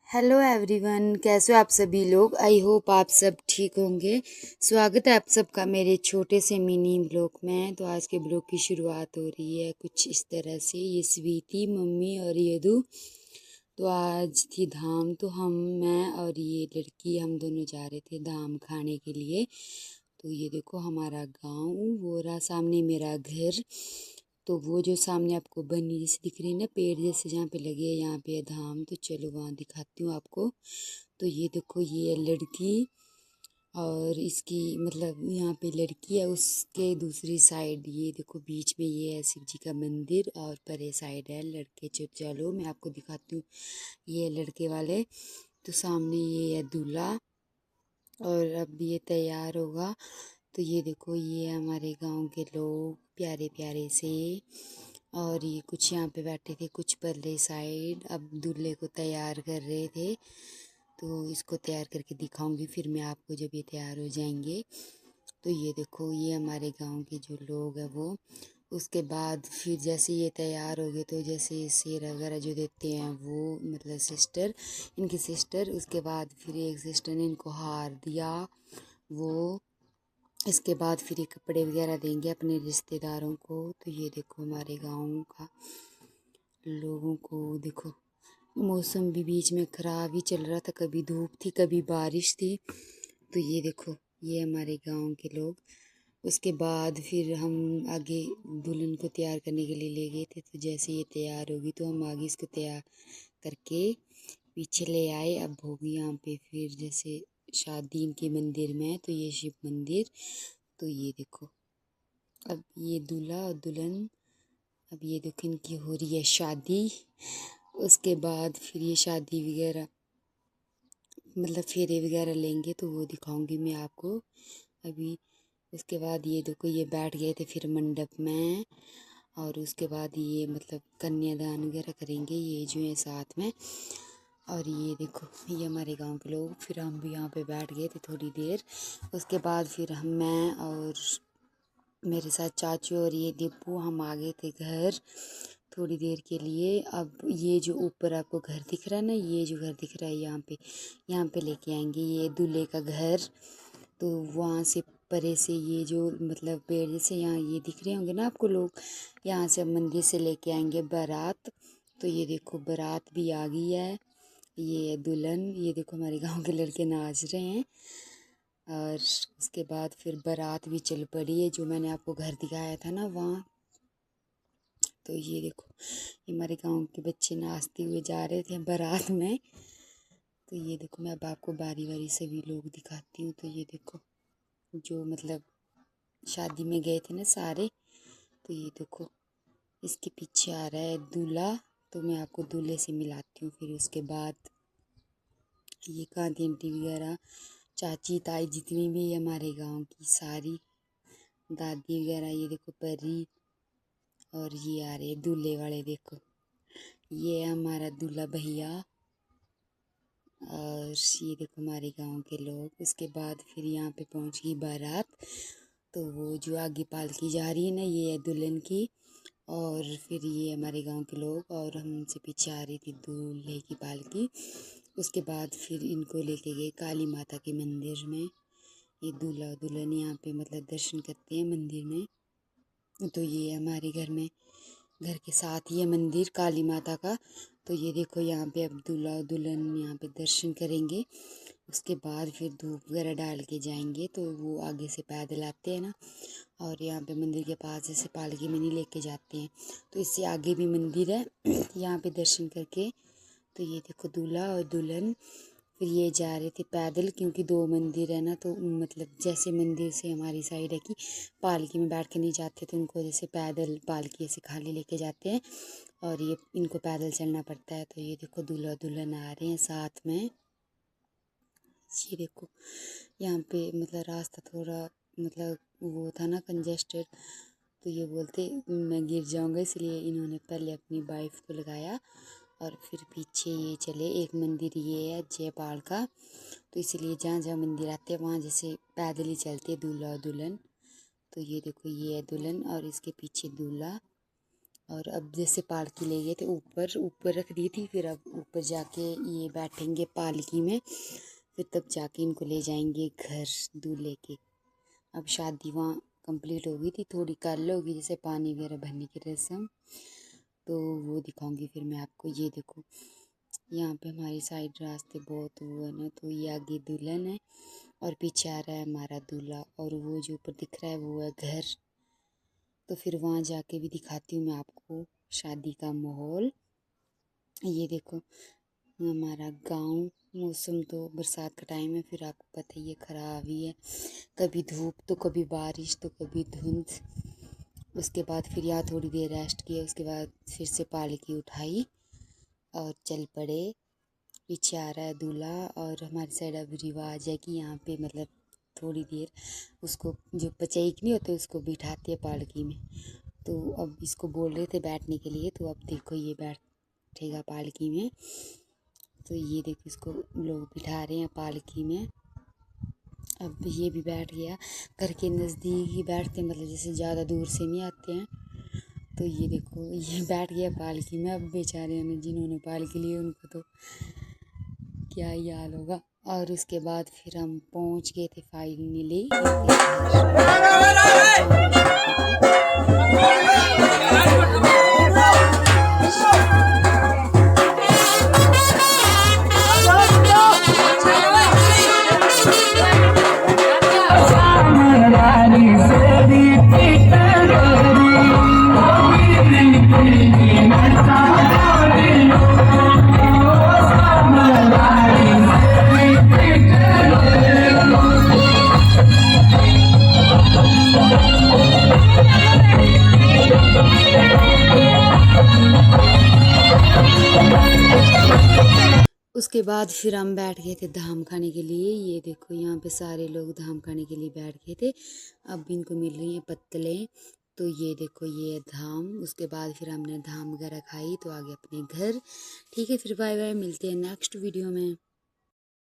Hello everyone, कैसे हो आप सभी लोग। आई होप आप सब ठीक होंगे। स्वागत है आप सबका मेरे छोटे से मिनी ब्लॉग में। तो आज के ब्लॉग की शुरुआत हो रही है कुछ इस तरह से। ये स्वीटी, मम्मी और यदु। तो आज थी धाम, तो मैं और ये लड़की हम दोनों जा रहे थे धाम खाने के लिए। तो ये देखो हमारा गांव, वो रहा सामने मेरा घर। तो वो जो सामने आपको बनी जैसे दिख रही है ना, पेड़ जैसे जहाँ पे लगे है, यहाँ पे है धाम। तो चलो वहाँ दिखाती हूँ आपको। तो ये देखो, ये है लड़की और इसकी मतलब यहाँ पे लड़की है, उसके दूसरी साइड ये देखो बीच में ये है शिव जी का मंदिर और परे साइड है लड़के। चलो मैं आपको दिखाती हूँ। ये है लड़के वाले। तो सामने ये है दूल्हा और अब ये तैयार होगा। तो ये देखो, ये हमारे गांव के लोग प्यारे प्यारे से। और ये कुछ यहाँ पे बैठे थे, कुछ परले साइड। अब दूल्हे को तैयार कर रहे थे। तो इसको तैयार करके दिखाऊंगी फिर मैं आपको जब ये तैयार हो जाएंगे। तो ये देखो, ये हमारे गांव के जो लोग हैं वो। उसके बाद फिर जैसे ये तैयार हो गए तो जैसे शेर वगैरह जो देते हैं वो, मतलब सिस्टर, इनकी सिस्टर। उसके बाद फिर एक सिस्टर ने इनको हार दिया वो। इसके बाद फिर ये कपड़े वगैरह देंगे अपने रिश्तेदारों को। तो ये देखो हमारे गाँव का लोगों को देखो। मौसम भी बीच में ख़राब ही चल रहा था, कभी धूप थी कभी बारिश थी। तो ये देखो, ये हमारे गांव के लोग। उसके बाद फिर हम आगे दुल्हन को तैयार करने के लिए ले गए थे। तो जैसे ये तैयार होगी तो हम आगे इसको तैयार करके पीछे ले आए। अब होगी यहाँ पे फिर जैसे शादी इनके मंदिर में है, तो ये शिव मंदिर। तो ये देखो, अब ये दूल्हा और दुल्हन, अब ये देखो इनकी हो रही है शादी। उसके बाद फिर ये शादी वगैरह मतलब फेरे वगैरह लेंगे तो वो दिखाऊंगी मैं आपको अभी। उसके बाद ये देखो, ये बैठ गए थे फिर मंडप में। और उसके बाद ये मतलब कन्यादान वगैरह करेंगे ये जो है साथ में। और ये देखो, ये हमारे गांव के लोग। फिर हम भी यहाँ पे बैठ गए थे थोड़ी देर। उसके बाद फिर मैं और मेरे साथ चाचू और ये दीपू हम आ गए थे घर थोड़ी देर के लिए। अब ये जो ऊपर आपको घर दिख रहा है ना, ये जो घर दिख रहा है यहाँ पे लेके आएंगे ये दूल्हे का घर। तो वहाँ से परे से ये जो मतलब पेड़ जैसे यहाँ ये दिख रहे होंगे ना आपको लोग, यहाँ से मंदिर से लेके आएंगे बारात। तो ये देखो बारात भी आ गई है। ये है दुल्हन। ये देखो हमारे गांव के लड़के नाच रहे हैं। और उसके बाद फिर बारात भी चल पड़ी है, जो मैंने आपको घर दिखाया था ना वहाँ। तो ये देखो, ये हमारे गांव के बच्चे नाचते हुए जा रहे थे बारात में। तो ये देखो, मैं अब आपको बारी बारी सभी लोग दिखाती हूँ। तो ये देखो, जो मतलब शादी में गए थे ना सारे। तो ये देखो, इसके पीछे आ रहा है दूल्हा। तो मैं आपको दूल्हे से मिलाती हूँ फिर उसके बाद। ये कांति आंटी वगैरह, चाची ताई जितनी भी हमारे गांव की सारी दादी वगैरह, ये देखो परी। और ये आ रहे दूल्हे वाले, देखो ये है हमारा दूल्हा भैया। और ये देखो हमारे गांव के लोग। उसके बाद फिर यहाँ पे पहुँच गई बारात। तो वो जो आगे पालकी जा रही है ना, ये है दुल्हन की। और फिर ये हमारे गांव के लोग और हमसे पीछे आ रही थी दूल्हे की पालकी। उसके बाद फिर इनको लेके गए काली माता के मंदिर में। ये दूल्हा दुल्हन यहाँ पे मतलब दर्शन करते हैं मंदिर में। तो ये हमारे घर के साथ ही है मंदिर काली माता का। तो ये देखो, यहाँ पे अब दूल्हा और दुल्हन यहाँ पे दर्शन करेंगे। उसके बाद फिर धूप वगैरह डाल के जाएंगे। तो वो आगे से पैदल आते हैं ना, और यहाँ पे मंदिर के पास जैसे पालकी में नहीं लेके जाते हैं। तो इससे आगे भी मंदिर है यहाँ पे दर्शन करके। तो ये देखो दूल्हा और दुल्हन फिर ये जा रहे थे पैदल, क्योंकि दो मंदिर है ना। तो मतलब जैसे मंदिर से हमारी साइड है कि पालकी में बैठ के नहीं जाते, तो उनको जैसे पैदल पालकी ऐसे खाली लेके जाते हैं और ये इनको पैदल चलना पड़ता है। तो ये देखो दूल्हा दुल्हन आ रहे हैं साथ में। ये देखो, यहाँ पे मतलब रास्ता थोड़ा मतलब वो था ना कंजेस्टेड। तो ये बोलते मैं गिर जाऊँगा, इसलिए इन्होंने पहले अपनी वाइफ को लगाया और फिर पीछे ये चले। एक मंदिर ये है जयपाल का। तो इसलिए जहाँ जहाँ मंदिर आते हैं वहाँ जैसे पैदल ही चलते दूल्हा और दुल्हन। तो ये देखो, ये है दुल्हन और इसके पीछे दूल्हा। और अब जैसे पालकी ले गए थे ऊपर, ऊपर रख दी थी, फिर अब ऊपर जाके ये बैठेंगे पालकी में, फिर तब जाके इनको ले जाएंगे घर दूल्हे के। अब शादी वहाँ कंप्लीट हो गई थी, थोड़ी कल होगी जैसे पानी वगैरह भरने की रस्म, तो वो दिखाऊंगी फिर मैं आपको। ये देखो यहाँ पे हमारी साइड रास्ते बहुत वो है ना, तो ये आगे दुल्हन है और पीछे आ रहा है हमारा दूल्हा, और वो जो ऊपर दिख रहा है वो है घर। तो फिर वहाँ जाके भी दिखाती हूँ मैं आपको शादी का माहौल। ये देखो हमारा गांव, मौसम तो बरसात का टाइम है, फिर आपको पता ही है ख़राब ही है, कभी धूप तो कभी बारिश तो कभी धुंध। उसके बाद फिर यहाँ थोड़ी देर रेस्ट किया, उसके बाद फिर से पालकी उठाई और चल पड़े। पीछे आ रहा है दूल्हा, और हमारी साइड अब रिवाज है कि यहाँ पे मतलब थोड़ी देर उसको जो पचैक नहीं होते उसको बिठाते हैं पालकी में। तो अब इसको बोल रहे थे बैठने के लिए, तो अब देखो ये बैठेगा पालकी में। तो ये देखो इसको लोग बिठा रहे हैं पालकी में। अब ये भी बैठ गया, घर के नज़दीक ही बैठते हैं, मतलब जैसे ज़्यादा दूर से नहीं आते हैं। तो ये देखो ये बैठ गया पालकी में। अब बेचारे ने जिन्होंने पालकी ली उनको तो क्या ही हाल होगा। और उसके बाद फिर हम पहुंच गए थे फाइनली उसके बाद फिर हम बैठ गए थे धाम खाने के लिए। ये देखो यहाँ पे सारे लोग धाम खाने के लिए बैठ गए थे। अब इनको मिल रही हैं पत्तलें, तो ये देखो ये है धाम। उसके बाद फिर हमने धाम वगैरह खाई तो आगे अपने घर। ठीक है, फिर बाय बाय, मिलते हैं नेक्स्ट वीडियो में।